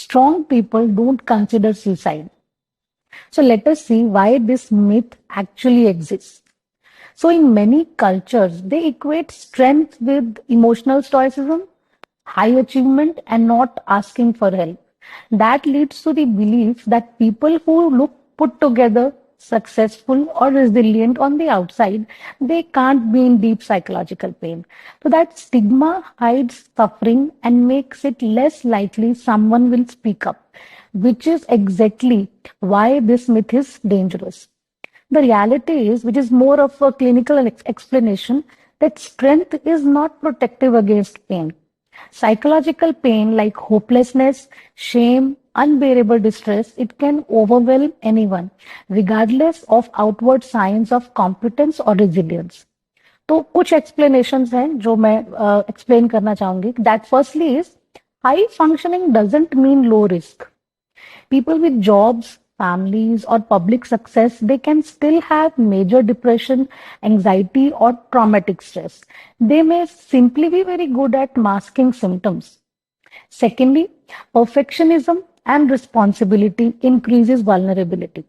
Strong people don't consider suicide. So let us see why this myth actually exists. So, in many cultures, they equate strength with emotional stoicism, high achievement, and not asking for help. That leads to the belief that people who look put together, successful, or resilient on the outside, they can't be in deep psychological pain. So, that stigma hides suffering and makes it less likely someone will speak up, which is exactly why this myth is dangerous. The reality is, which is more of a clinical explanation, that strength is not protective against pain. Psychological pain like hopelessness, shame, unbearable distress, it can overwhelm anyone, regardless of outward signs of competence or resilience. तो कुछ explanations हैं जो मैं explain करना चाहूंगी. That firstly is high functioning doesn't mean low risk. People with jobs, families, or public success, they can still have major depression, anxiety, or traumatic stress. They may simply be very good at masking symptoms. Secondly, perfectionism and responsibility increases vulnerability.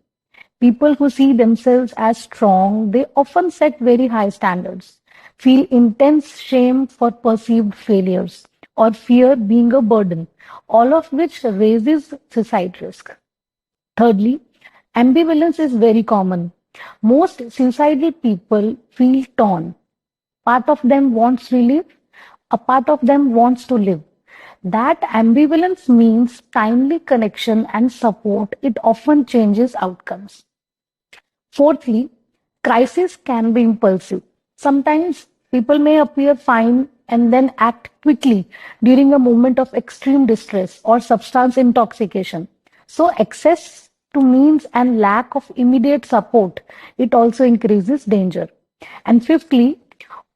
People who see themselves as strong, they often set very high standards, feel intense shame for perceived failures, or fear being a burden, all of which raises suicide risk. Thirdly, ambivalence is very common. Most suicidal people feel torn. Part of them wants relief, a part of them wants to live. That ambivalence means timely connection and support. It often changes outcomes. Fourthly, crisis can be impulsive. Sometimes people may appear fine and then act quickly during a moment of extreme distress or substance intoxication. So access to means and lack of immediate support, it also increases danger. And fifthly,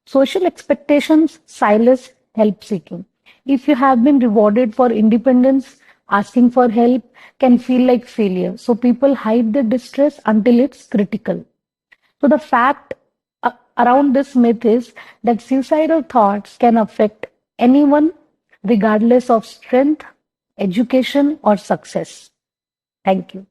social expectations silence help seeking. If you have been rewarded for independence, asking for help can feel like failure. So people hide their distress until it's critical. So the fact around this myth is that suicidal thoughts can affect anyone regardless of strength, education, or success. Thank you.